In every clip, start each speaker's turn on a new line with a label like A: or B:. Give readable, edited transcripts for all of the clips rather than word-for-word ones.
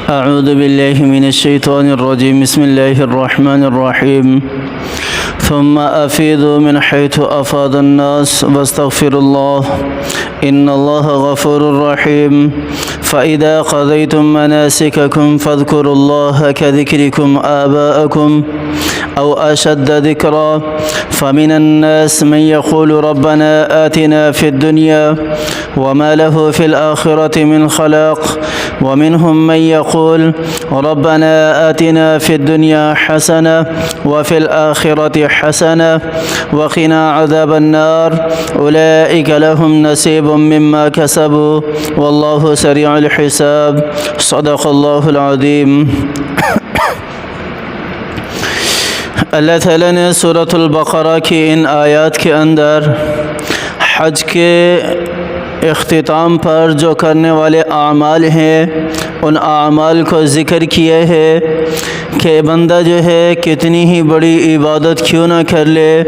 A: أعوذ بالله من الشيطان الرجيم. بسم الله الرحمن الرحيم. ثم أفيضوا من حيث أفاض الناس واستغفروا الله إن الله غفور رحيم. فإذا قضيتم مناسككم فاذكروا الله كذكركم آباءكم أو أشد ذكرا. فمن الناس من يقول ربنا آتنا في الدنيا وما له في الآخرة من خلاق. ومنهم من يقول ربنا آتنا في الدنيا حسنة وفي الآخرة حسنة وقنا عذاب النار. أولئك لهم نصيب مما كسبوا والله سريع الحساب. صدق الله العظيم. اللہ تعالیٰ نے سورۃ البقرہ کی ان آیات کے اندر حج کے اختتام پر جو کرنے والے اعمال ہیں ان اعمال کو ذکر کیے ہے کہ بندہ جو ہے کتنی ہی بڑی عبادت کیوں نہ کر لے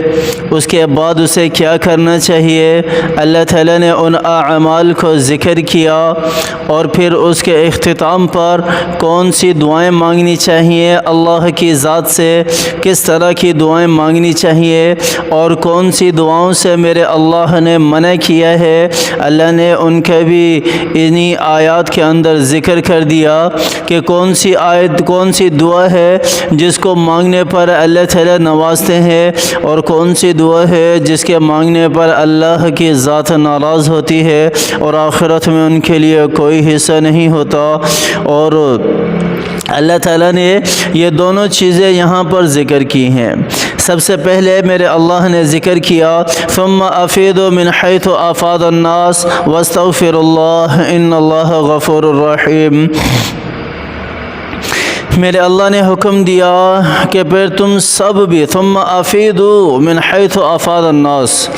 A: اس کے بعد اسے کیا کرنا چاہیے. اللہ تعالیٰ نے ان اعمال کو ذکر کیا اور پھر اس کے اختتام پر کون سی دعائیں مانگنی چاہیے اللہ کی ذات سے، کس طرح کی دعائیں مانگنی چاہیے اور کون سی دعاؤں سے میرے اللہ نے منع کیا ہے. اللہ نے ان کے بھی انہی آیات کے اندر ذکر کر دیا کہ کون سی آیت کون سی دعا ہے جس کو مانگنے پر اللہ تعالیٰ نوازتے ہیں اور کون سی دعا ہے جس کے مانگنے پر اللہ کی ذات ناراض ہوتی ہے اور آخرت میں ان کے لیے کوئی حصہ نہیں ہوتا. اور اللہ تعالیٰ نے یہ دونوں چیزیں یہاں پر ذکر کی ہیں. سب سے پہلے میرے اللہ نے ذکر کیا ثم افیضوا من حیث افاض الناس واستغفروا اللہ ان اللہ غفور رحیم. میرے اللہ نے حکم دیا کہ پھر تم سب بھی ثم افیضوا من حیث افاض الناس،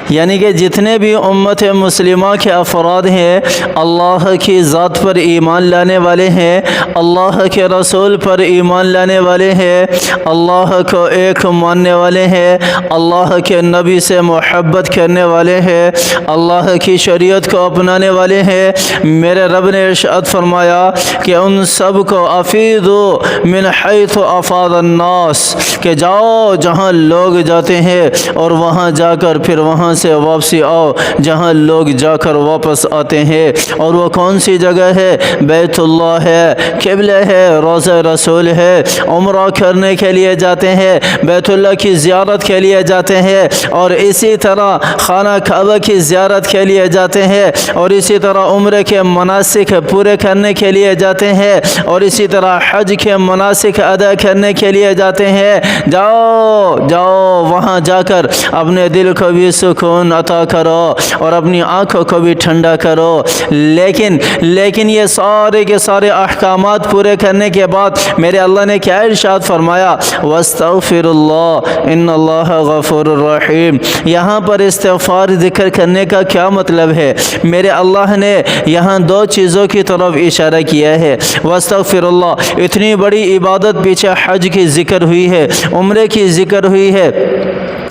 A: یعنی کہ جتنے بھی امت مسلمہ کے افراد ہیں اللہ کی ذات پر ایمان لانے والے ہیں، اللہ کے رسول پر ایمان لانے والے ہیں، اللہ کو ایک ماننے والے ہیں، اللہ کے نبی سے محبت کرنے والے ہیں، اللہ کی شریعت کو اپنانے والے ہیں. میرے رب نے ارشاد فرمایا کہ ان سب کو افیضوا من حیث افاض الناس، کہ جاؤ جہاں لوگ جاتے ہیں اور وہاں جا کر پھر وہاں سے واپسی آؤ جہاں لوگ جا کر واپس آتے ہیں. اور وہ کون سی جگہ ہے؟ بیت اللہ ہے، قبلہ ہے، روضہ رسول ہے. عمرہ کرنے کے لیے جاتے ہیں، بیت اللہ کی زیارت کے لیے جاتے ہیں، اور اسی طرح خانہ کعبہ کی زیارت کے لیے جاتے ہیں، اور اسی طرح عمرے کے مناسک پورے کرنے کے لیے جاتے ہیں، اور اسی طرح حج کے مناسک ادا کرنے کے لیے جاتے ہیں. جاؤ جاؤ وہاں جا کر اپنے دل کو بھی سکون عطا کرو اور اپنی آنکھوں کو بھی ٹھنڈا کرو. لیکن یہ سارے کے سارے احکامات پورے کرنے کے بعد میرے اللہ نے کیا ارشاد فرمایا؟ واستغفر اللہ ان اللہ غفور رحیم. یہاں پر استغفار ذکر کرنے کا کیا مطلب ہے؟ میرے اللہ نے یہاں دو چیزوں کی طرف اشارہ کیا ہے. واستغفر اللہ، اتنی بڑی عبادت پیچھے حج کی ذکر ہوئی ہے، عمرے کی ذکر ہوئی ہے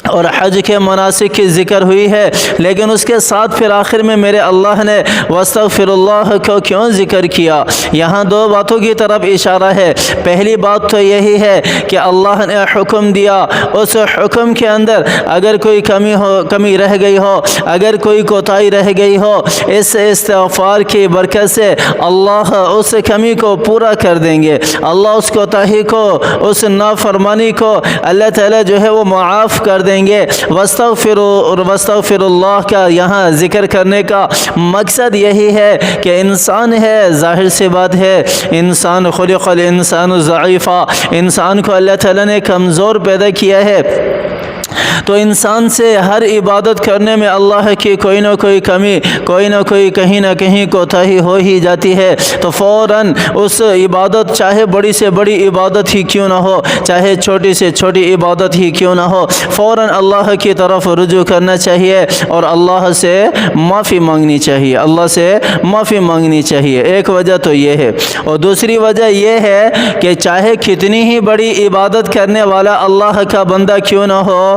A: اور حج کے مناسک کی ذکر ہوئی ہے، لیکن اس کے ساتھ پھر آخر میں میرے اللہ نے واستغفر اللہ کو کیوں ذکر کیا؟ یہاں دو باتوں کی طرف اشارہ ہے. پہلی بات تو یہی ہے کہ اللہ نے حکم دیا، اس حکم کے اندر اگر کوئی کمی رہ گئی ہو، اگر کوئی کوتاہی رہ گئی ہو، اس استغفار کی برکت سے اللہ اس کمی کو پورا کر دیں گے. اللہ اس کوتاہی کو، اس نافرمانی کو اللہ تعالیٰ جو ہے وہ معاف کر دیں گے. واستغفر اللہ کا یہاں ذکر کرنے کا مقصد یہی ہے کہ انسان ہے، ظاہر سی بات ہے، انسان خلق الانسان ضعیفا، انسان کو اللہ تعالیٰ نے کمزور پیدا کیا ہے، تو انسان سے ہر عبادت کرنے میں اللہ کی کوئی نہ کوئی کمی، کوئی نہ کوئی کہیں نہ کہیں کوتاہی ہو ہی جاتی ہے. تو فوراً اس عبادت، چاہے بڑی سے بڑی عبادت ہی کیوں نہ ہو، چاہے چھوٹی سے چھوٹی عبادت ہی کیوں نہ ہو، فوراً اللہ کی طرف رجوع کرنا چاہیے اور اللہ سے معافی مانگنی چاہیے، اللہ سے معافی مانگنی چاہیے. ایک وجہ تو یہ ہے، اور دوسری وجہ یہ ہے کہ چاہے کتنی ہی بڑی عبادت کرنے والا اللہ کا بندہ کیوں نہ ہو،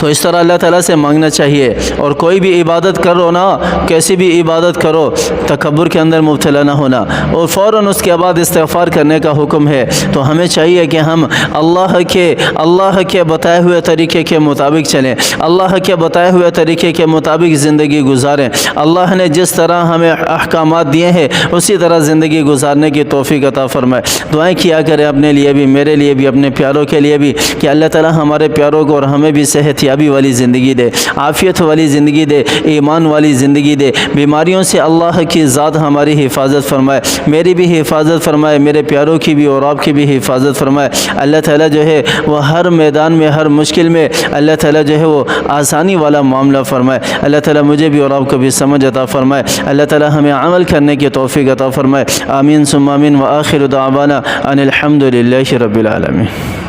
A: تو اس طرح اللہ تعالیٰ سے مانگنا چاہیے. اور کوئی بھی عبادت کرو نا، کیسی بھی عبادت کرو، تکبر کے اندر مبتلا نہ ہونا، اور فوراً اس کے بعد استغفار کرنے کا حکم ہے. تو ہمیں چاہیے کہ ہم اللہ کے بتائے ہوئے طریقے کے مطابق چلیں، اللہ کے بتائے ہوئے طریقے کے مطابق زندگی گزاریں. اللہ نے جس طرح ہمیں احکامات دیے ہیں اسی طرح زندگی گزارنے کی توفیق عطا فرمائے. دعائیں کیا کریں اپنے لیے بھی، میرے لیے بھی، اپنے پیاروں کے لیے بھی، کہ اللہ تعالیٰ ہمارے پیاروں کو اور ہمیں بھی صحت یابی والی زندگی دے، عافیت والی زندگی دے، ایمان والی زندگی دے. بیماریوں سے اللہ کی ذات ہماری حفاظت فرمائے، میری بھی حفاظت فرمائے، میرے پیاروں کی بھی اور آپ کی بھی حفاظت فرمائے. اللہ تعالیٰ جو ہے وہ ہر میدان میں، ہر مشکل میں اللہ تعالیٰ جو ہے وہ آسانی والا معاملہ فرمائے. اللہ تعالیٰ مجھے بھی اور آپ کو بھی سمجھ عطا فرمائے. اللہ تعالیٰ ہمیں عمل کرنے کی توفیق عطا فرمائے. آمین ثم آمین. وآخر دعوانا ان الحمد للہ رب العالمین.